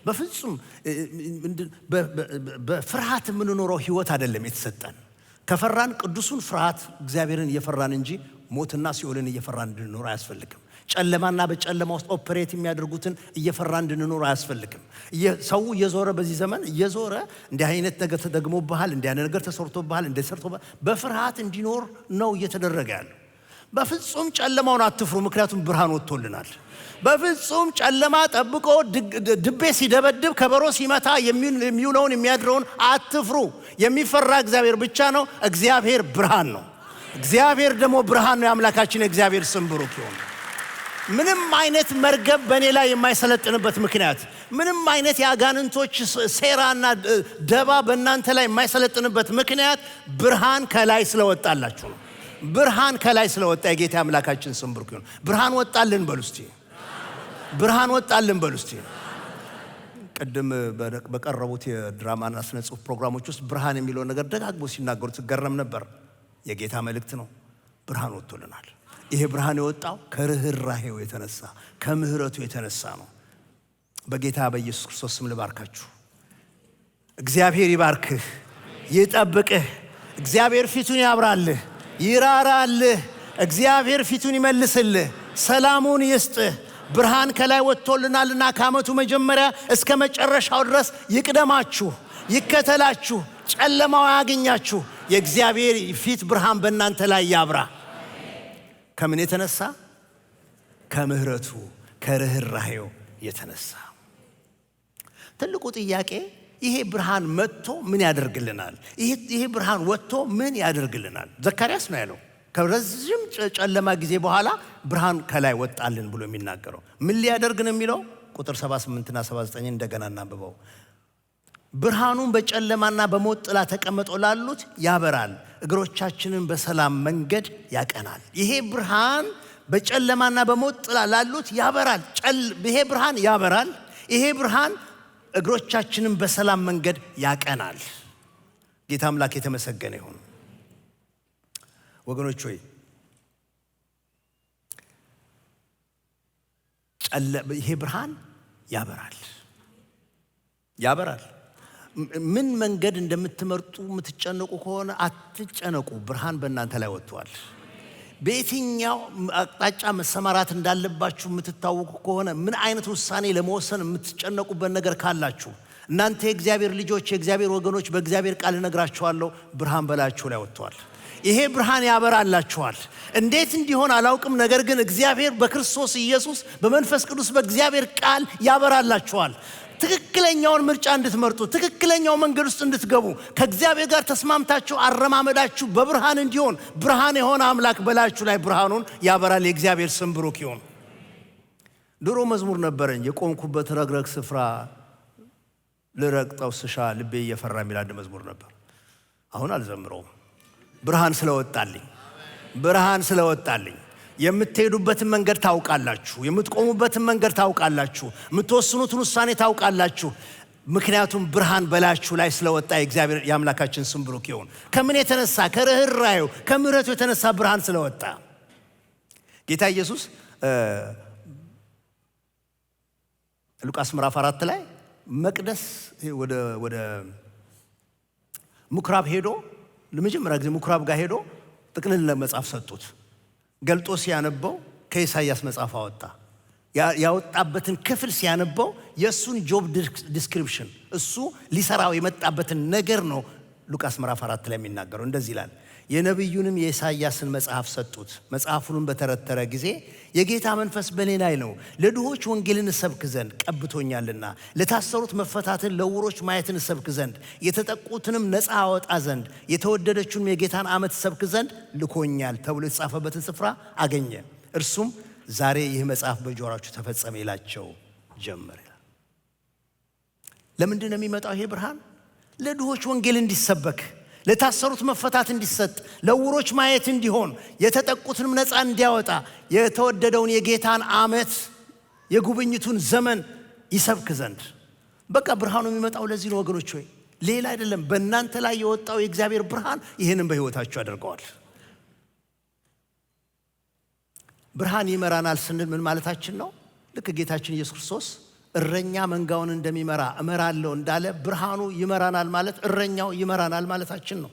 በፍጹም በፍርሃት የምንኖረው ህይወት አይደለም የተሰጠን። ከፈራን ቅዱሱን ፍርሃት እግዚአብሔርን እየፈራን እንጂ ሞትና ሲኦልን እየፈራን እንድንኖር አያስፈልግም። ጨለማና በጨለማ ውስጥ ኦፕሬት የሚያደርጉትን እየፈራን እንድንኖር አያስፈልግም። ሰው እየዞረ በዚህ ዘመን እየዞረ እንዲህ አይነት ነገር ተደግሞብሃል፣ እንዲህ አይነት ነገር ተሰርቶብሃል፣ እንደሰርቶብሃል በፍርሃት እንዲኖር ነው እየተደረገ ያለው። በፍጹም ጨለማውን አትፍሩ፣ ምክንያቱም ብርሃን ወጥቶልናል። በፍጹም ጨለማ ጠብቆ ድቤ ሲደበድብ ከበሮ ሲመታ የሚውለውን የሚያድረውን አትፍሩ። የሚፈራ እግዚአብሔር ብቻ ነው። እግዚአብሔር ብርሃን ነው። እግዚአብሔር ደግሞ ብርሃን ነው። የአምላካችን የእግዚአብሔር ስም ብሩክ ይሁን። ምንም አይነት መርገብ በእኔ ላይ የማይሰለጥንበት ምክንያት፣ ምንም አይነት የአጋንንቶች ሴራና ደባ በእናንተ ላይ የማይሰለጥንበት ምክንያት ብርሃን ከላይ ስለወጣላችሁ ነው። ብርሃን ከላይ ስለወጣ የጌታ አምላካችን ስም ብሩክ ይሁን። ብርሃን ወጣልን በሉ እስቲ። ብርሃን ወጣልን በሉ እስቲ። ቅድም በቀረቡት የድራማና ስነ ጽሁፍ ፕሮግራሞች ውስጥ ብርሃን የሚለው ነገር ደጋግሞ ሲናገሩት ገረም ነበር። የጌታ መልእክት ነው። ብርሃን ወጥቶልናል። ይሄ ብርሃን የወጣው ከርህራሄው የተነሳ ከምህረቱ የተነሳ ነው። በጌታ በኢየሱስ ክርስቶስ ስም ልባርካችሁ። እግዚአብሔር ይባርክህ፣ ይጠብቅህ። እግዚአብሔር ፊቱን ያብራልህ፣ ይራራልህ። እግዚአብሔር ፊቱን ይመልስልህ፣ ሰላሙን ይስጥህ። ብርሃን ከላይ ወጥቶልናልና ከዓመቱ መጀመሪያ እስከ መጨረሻው ድረስ ይቅደማችሁ፣ ይከተላችሁ፣ ጨለማው ያገኛችሁ። የእግዚአብሔር ፊት ብርሃን በእናንተ ላይ ያብራ። ከምን የተነሳ? ከምህረቱ ከርህራሄው የተነሳ። ትልቁ ጥያቄ ይሄ ብርሃን መጥቶ ምን ያደርግልናል? ይሄ ብርሃን ወጥቶ ምን ያደርግልናል? ዘካርያስ ነው ያለው። ከረጅም ጨለማ ጊዜ በኋላ ብርሃን ከላይ ወጣልን ብሎ የሚናገረው ምን ሊያደርግ ነው የሚለው? ቁጥር 78 እና 79 እንደገና እናንብበው። ብርሃኑን በጨለማና በሞት ጥላ ተቀምጠው ላሉት ያበራል፣ እግሮቻችንን በሰላም መንገድ ያቀናል። ይሄ ብርሃን በጨለማና በሞት ጥላ ላሉት ያበራል። ይሄ ብርሃን ያበራል። ይሄ ብርሃን እግሮቻችንን በሰላም መንገድ ያቀናል። ጌታ አምላክ የተመሰገነ ይሁን። ወገኖች ሆይ ይሄ ብርሃን ያበራል። ምን መንገድ እንደምትመርጡ የምትጨነቁ ከሆነ አትጨነቁ። ብርሃን በእናንተ ላይ ወጥቷል። በየትኛው አቅጣጫ መሰማራት እንዳለባችሁ የምትታወቁ ከሆነ ምን አይነት ውሳኔ ለመወሰን የምትጨነቁበት ነገር ካላችሁ እናንተ የእግዚአብሔር ልጆች፣ የእግዚአብሔር ወገኖች በእግዚአብሔር ቃል እነግራችኋለሁ፣ ብርሃን በላያችሁ ላይ ወጥቷል። ይሄ ብርሃን ያበራላችኋል። እንዴት እንዲሆን አላውቅም፣ ነገር ግን እግዚአብሔር በክርስቶስ ኢየሱስ በመንፈስ ቅዱስ በእግዚአብሔር ቃል ያበራላችኋል። ትክክለኛውን ምርጫ እንድትመርጡ፣ ትክክለኛው መንገድ ውስጥ እንድትገቡ፣ ከእግዚአብሔር ጋር ተስማምታችሁ አረማመዳችሁ በብርሃን እንዲሆን ብርሃን የሆነ አምላክ በላያችሁ ላይ ብርሃኑን ያበራል። የእግዚአብሔር ስም ብሩክ ይሁን። ድሮ መዝሙር ነበረኝ፣ የቆምኩበት ረግረግ ስፍራ ልረግጠው ስሻ ልቤ እየፈራ የሚል አንድ መዝሙር ነበር። አሁን አልዘምረውም። ብርሃን ስለወጣልኝ የምትሄዱበትን መንገድ ታውቃላችሁ፣ የምትቆሙበትን መንገድ ታውቃላችሁ፣ የምትወስኑትን ውሳኔ ታውቃላችሁ። ምክንያቱም ብርሃን በላያችሁ ላይ ስለወጣ የእግዚአብሔር የአምላካችን ስም ብሩክ ይሁን። ከምን የተነሳ? ከርህራሄው ከምሕረቱ የተነሳ ብርሃን ስለወጣ። ጌታ ኢየሱስ ሉቃስ ምዕራፍ 4 ላይ መቅደስ ወደ ምኩራብ ሄዶ ለመጀመሪያ ጊዜ ምኩራብ ጋር ሄዶ ጥቅልል መጽሐፍ ሰጡት። ገልጦ ሲያነበው ከኢሳይያስ መጽሐፍ አወጣ። ያወጣበትን ክፍል ሲያነበው የእሱን ጆብ ዲስክሪፕሽን እሱ ሊሰራው የመጣበትን ነገር ነው ሉቃስ ምዕራፍ 4 ላይ የሚናገረው። እንደዚህ ይላል፣ የነቢዩንም የኢሳይያስን መጽሐፍ ሰጡት። መጽሐፉንም በተረተረ ጊዜ የጌታ መንፈስ በእኔ ላይ ነው፣ ለድሆች ወንጌልን እሰብክ ዘንድ ቀብቶኛልና፣ ለታሰሩት መፈታትን፣ ለዕውሮች ማየትን እሰብክ ዘንድ፣ የተጠቁትንም ነፃ አወጣ ዘንድ፣ የተወደደችውንም የጌታን ዓመት እሰብክ ዘንድ ልኮኛል ተብሎ የተጻፈበትን ስፍራ አገኘ። እርሱም ዛሬ ይህ መጽሐፍ በጆሮአችሁ ተፈጸመ ይላቸው ጀመረ። ለምንድን ነው የሚመጣው ይሄ ብርሃን? ለድሆች ወንጌል እንዲሰበክ፣ ለታሰሩት መፈታት እንዲሰጥ፣ ለዕውሮች ማየት እንዲሆን፣ የተጠቁትንም ነፃ እንዲያወጣ፣ የተወደደውን የጌታን ዓመት የጉብኝቱን ዘመን ይሰብክ ዘንድ። በቃ ብርሃኑ የሚመጣው ለዚህ ነው ወገኖች ሆይ፣ ሌላ አይደለም። በእናንተ ላይ የወጣው የእግዚአብሔር ብርሃን ይህንን በሕይወታችሁ ያደርገዋል። ብርሃን ይመራናል ስንል ምን ማለታችን ነው? ልክ ጌታችን ኢየሱስ ክርስቶስ እረኛ መንጋውን እንደሚመራ እመራለሁ እንዳለ ብርሃኑ ይመራናል ማለት እረኛው ይመራናል ማለታችን ነው።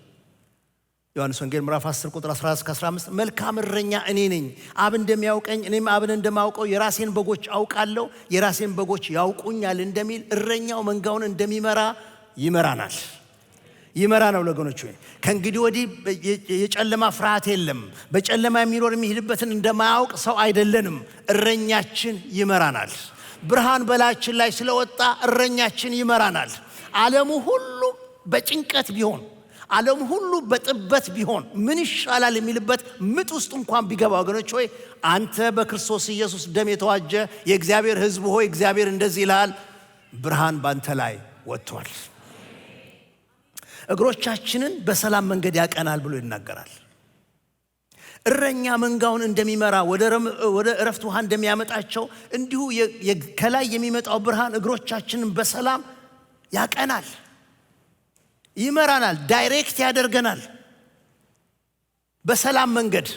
ዮሐንስ ወንጌል ምዕራፍ 10 ቁጥር 14-15 መልካም እረኛ እኔ ነኝ፣ አብ እንደሚያውቀኝ እኔም አብን እንደማውቀው የራሴን በጎች አውቃለሁ፣ የራሴን በጎች ያውቁኛል እንደሚል እረኛው መንጋውን እንደሚመራ ይመራናል። ይመራናል ወገኖች ሆይ፣ ከእንግዲህ ወዲህ የጨለማ ፍርሃት የለም። በጨለማ የሚኖር የሚሄድበትን እንደማያውቅ ሰው አይደለንም። እረኛችን ይመራናል። ብርሃን በላያችን ላይ ስለወጣ እረኛችን ይመራናል። ዓለሙ ሁሉ በጭንቀት ቢሆን፣ ዓለሙ ሁሉ በጥበት ቢሆን፣ ምን ይሻላል የሚልበት ምጥ ውስጥ እንኳን ቢገባ ወገኖች ሆይ፣ አንተ በክርስቶስ ኢየሱስ ደም የተዋጀ የእግዚአብሔር ሕዝብ ሆይ፣ እግዚአብሔር እንደዚህ ይላል፣ ብርሃን ባንተ ላይ ወጥቷል። እግሮቻችንን በሰላም መንገድ ያቀናል ብሎ ይናገራል። እረኛ መንጋውን እንደሚመራ ወደ እረፍት ውሃ እንደሚያመጣቸው እንዲሁ ከላይ የሚመጣው ብርሃን እግሮቻችንን በሰላም ያቀናል፣ ይመራናል፣ ዳይሬክት ያደርገናል። በሰላም መንገድ።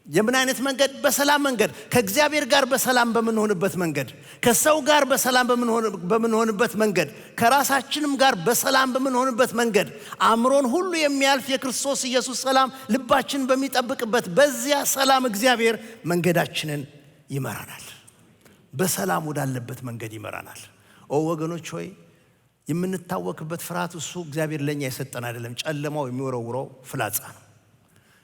የምን አይነት መንገድ? በሰላም መንገድ። ከእግዚአብሔር ጋር በሰላም በምንሆንበት መንገድ፣ ከሰው ጋር በሰላም በምንሆንበት መንገድ፣ ከራሳችንም ጋር በሰላም በምንሆንበት መንገድ፣ አእምሮን ሁሉ የሚያልፍ የክርስቶስ ኢየሱስ ሰላም ልባችንን በሚጠብቅበት በዚያ ሰላም እግዚአብሔር መንገዳችንን ይመራናል። በሰላም ወዳለበት መንገድ ይመራናል። ወገኖች ሆይ፣ የምንታወክበት ፍርሃት እሱ እግዚአብሔር ለኛ የሰጠን አይደለም። ጨለማው የሚወረውረው ፍላጻ ነው።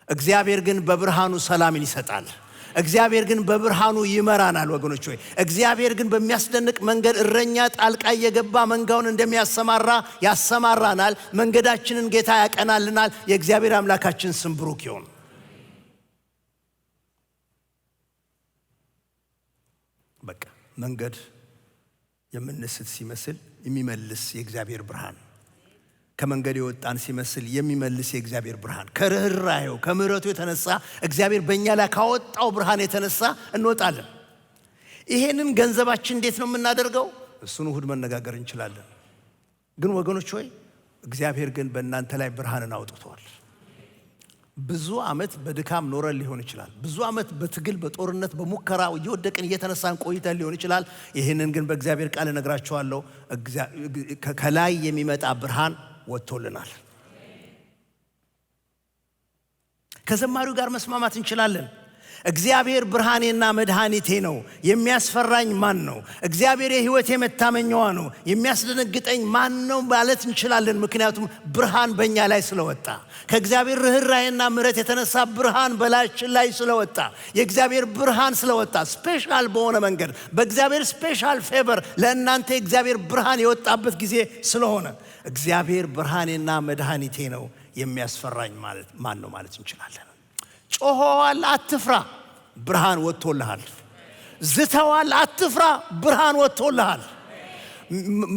እግዚአብሔር ግን በብርሃኑ ሰላምን ይሰጣል። እግዚአብሔር ግን በብርሃኑ ይመራናል ወገኖች ሆይ። እግዚአብሔር ግን በሚያስደንቅ መንገድ እረኛ ጣልቃ እየገባ መንጋውን እንደሚያሰማራ ያሰማራናል። መንገዳችንን ጌታ ያቀናልናል። የእግዚአብሔር አምላካችን ስም ብሩክ ይሁን። በቃ መንገድ የምንስት ሲመስል የሚመልስ የእግዚአብሔር ብርሃን፣ ከመንገድ የወጣን ሲመስል የሚመልስ የእግዚአብሔር ብርሃን፣ ከርህራሄው ከምሕረቱ የተነሳ እግዚአብሔር በእኛ ላይ ካወጣው ብርሃን የተነሳ እንወጣለን። ይሄንን ገንዘባችን እንዴት ነው የምናደርገው? እሱን እሁድ መነጋገር እንችላለን። ግን ወገኖች ሆይ፣ እግዚአብሔር ግን በእናንተ ላይ ብርሃንን አውጥቷል። ብዙ ዓመት በድካም ኖረን ሊሆን ይችላል። ብዙ ዓመት በትግል በጦርነት በሙከራ እየወደቅን እየተነሳን ቆይተን ሊሆን ይችላል። ይህንን ግን በእግዚአብሔር ቃል እነግራችኋለሁ፣ ከላይ የሚመጣ ብርሃን ወጥቶልናል። ከዘማሪው ጋር መስማማት እንችላለን። እግዚአብሔር ብርሃኔና መድኃኒቴ ነው፣ የሚያስፈራኝ ማን ነው? እግዚአብሔር የሕይወቴ መታመኛዋ ነው፣ የሚያስደነግጠኝ ማን ነው ማለት እንችላለን። ምክንያቱም ብርሃን በእኛ ላይ ስለወጣ፣ ከእግዚአብሔር ርኅራኄና ምሕረት የተነሳ ብርሃን በላያችን ላይ ስለወጣ፣ የእግዚአብሔር ብርሃን ስለወጣ ስፔሻል በሆነ መንገድ በእግዚአብሔር ስፔሻል ፌቨር ለእናንተ የእግዚአብሔር ብርሃን የወጣበት ጊዜ ስለሆነ እግዚአብሔር ብርሃኔና መድኃኒቴ ነው፣ የሚያስፈራኝ ማለት ማን ነው ማለት እንችላለን። ጮኸዋል፣ አትፍራ፣ ብርሃን ወጥቶልሃል። ዝተዋል፣ አትፍራ፣ ብርሃን ወጥቶልሃል።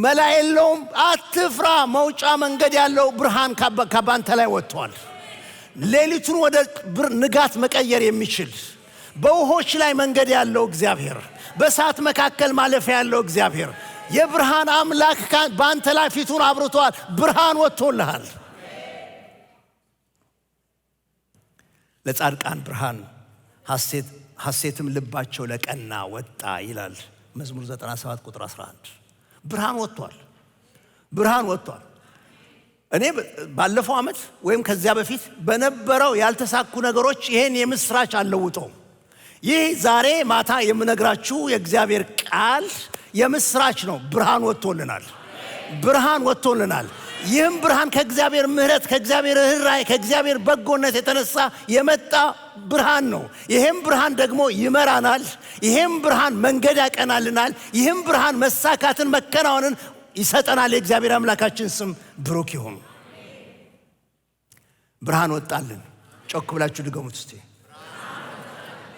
መላ የለውም፣ አትፍራ፣ መውጫ መንገድ ያለው ብርሃን ካባንተ ላይ ወጥቷል። ሌሊቱን ወደ ንጋት መቀየር የሚችል በውሆች ላይ መንገድ ያለው እግዚአብሔር፣ በእሳት መካከል ማለፊያ ያለው እግዚአብሔር፣ የብርሃን አምላክ በአንተ ላይ ፊቱን አብርቷል። ብርሃን ወጥቶልሃል። ለጻድቃን ብርሃን ሐሴትም ልባቸው ለቀና ወጣ ይላል መዝሙር 97 ቁጥር 11 ብርሃን ወጥቷል። ብርሃን ወጥቷል። እኔ ባለፈው ዓመት ወይም ከዚያ በፊት በነበረው ያልተሳኩ ነገሮች ይሄን የምስራች አልለውጠውም። ይህ ዛሬ ማታ የምነግራችሁ የእግዚአብሔር ቃል የምስራች ነው። ብርሃን ወጥቶልናል። ብርሃን ወጥቶልናል። ይህም ብርሃን ከእግዚአብሔር ምሕረት፣ ከእግዚአብሔር ርኅራኄ፣ ከእግዚአብሔር በጎነት የተነሳ የመጣ ብርሃን ነው። ይህም ብርሃን ደግሞ ይመራናል። ይህም ብርሃን መንገድ ያቀናልናል። ይህም ብርሃን መሳካትን፣ መከናወንን ይሰጠናል። የእግዚአብሔር አምላካችን ስም ብሩክ ይሁን። ብርሃን ወጣልን። ጮክ ብላችሁ ድገሙት እስቲ።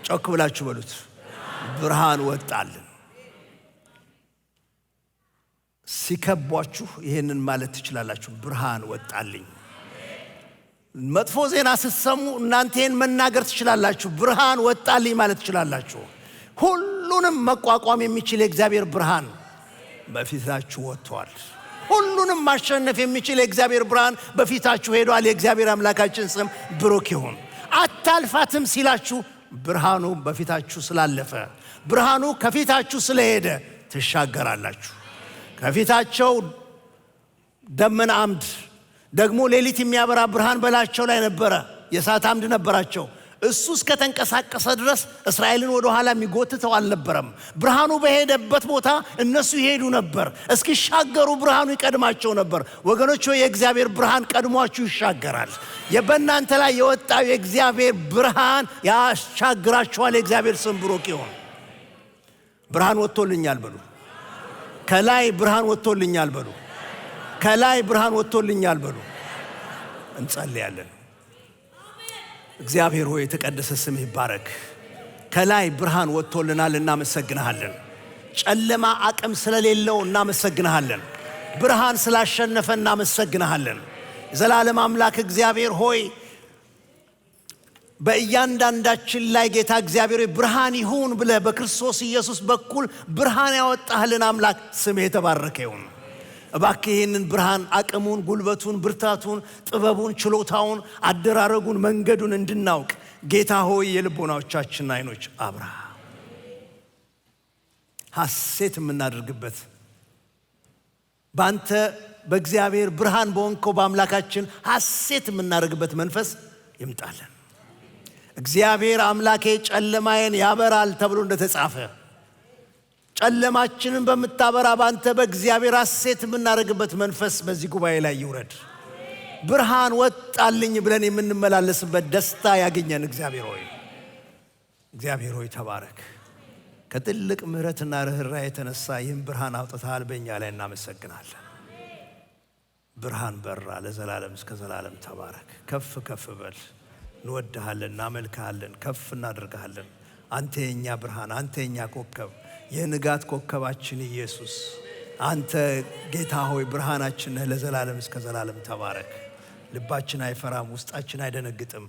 ጮክ ብላችሁ በሉት። ብርሃን ወጣልን። ሲከቧችሁ ይሄንን ማለት ትችላላችሁ። ብርሃን ወጣልኝ። መጥፎ ዜና ስትሰሙ እናንተን መናገር ትችላላችሁ። ብርሃን ወጣልኝ ማለት ትችላላችሁ። ሁሉንም መቋቋም የሚችል የእግዚአብሔር ብርሃን በፊታችሁ ወጥቷል። ሁሉንም ማሸነፍ የሚችል የእግዚአብሔር ብርሃን በፊታችሁ ሄዷል። የእግዚአብሔር አምላካችን ስም ብሩክ ይሁን። አታልፋትም ሲላችሁ ብርሃኑ በፊታችሁ ስላለፈ፣ ብርሃኑ ከፊታችሁ ስለሄደ ትሻገራላችሁ። ከፊታቸው ደመና አምድ ደግሞ ሌሊት የሚያበራ ብርሃን በላቸው ላይ ነበረ። የእሳት አምድ ነበራቸው። እሱ እስከተንቀሳቀሰ ድረስ እስራኤልን ወደ ኋላ የሚጎትተው አልነበረም። ብርሃኑ በሄደበት ቦታ እነሱ ይሄዱ ነበር። እስኪሻገሩ ብርሃኑ ይቀድማቸው ነበር። ወገኖች ሆይ የእግዚአብሔር ብርሃን ቀድሟችሁ ይሻገራል። በእናንተ ላይ የወጣው የእግዚአብሔር ብርሃን ያሻግራችኋል። የእግዚአብሔር ስም ብሩክ ይሁን። ብርሃን ወጥቶልኛል በሉ። ከላይ ብርሃን ወጥቶልኛል በሉ። ከላይ ብርሃን ወጥቶልኛል በሉ። እንጸልያለን። እግዚአብሔር ሆይ የተቀደሰ ስምህ ይባረክ። ከላይ ብርሃን ወጥቶልናል፣ እናመሰግንሃለን። ጨለማ አቅም ስለሌለው እናመሰግንሃለን። ብርሃን ስላሸነፈ እናመሰግንሃለን። ዘላለም አምላክ እግዚአብሔር ሆይ በእያንዳንዳችን ላይ ጌታ እግዚአብሔር ብርሃን ይሁን ብለህ በክርስቶስ ኢየሱስ በኩል ብርሃን ያወጣህልን አምላክ ስምህ የተባረከ ይሁን። እባክህ ይህንን ብርሃን አቅሙን፣ ጉልበቱን፣ ብርታቱን፣ ጥበቡን፣ ችሎታውን፣ አደራረጉን፣ መንገዱን እንድናውቅ ጌታ ሆይ የልቦናዎቻችን አይኖች አብራ። ሐሴት የምናደርግበት ባንተ በእግዚአብሔር ብርሃን በሆንከው በአምላካችን ሐሴት የምናደርግበት መንፈስ ይምጣልን። እግዚአብሔር አምላኬ ጨለማዬን ያበራል ተብሎ እንደተጻፈ ጨለማችንን በምታበራ ባንተ በእግዚአብሔር ሐሴት የምናደርግበት መንፈስ በዚህ ጉባኤ ላይ ይውረድ። ብርሃን ወጣልኝ ብለን የምንመላለስበት ደስታ ያገኘን እግዚአብሔር ሆይ ተባረክ። ከትልቅ ምሕረትና ርኅራኄ የተነሳ ይህን ብርሃን አውጥተሃል። በእኛ ላይ እናመሰግናለን። ብርሃን በራ ለዘላለም እስከ ዘላለም ተባረክ። ከፍ ከፍ በል። እንወድሃለን፣ እናመልክሃለን፣ ከፍ እናደርግሃለን። አንተ የኛ ብርሃን፣ አንተ የኛ ኮከብ፣ የንጋት ኮከባችን ኢየሱስ አንተ ጌታ ሆይ ብርሃናችን ነህ። ለዘላለም እስከ ዘላለም ተባረክ። ልባችን አይፈራም፣ ውስጣችን አይደነግጥም።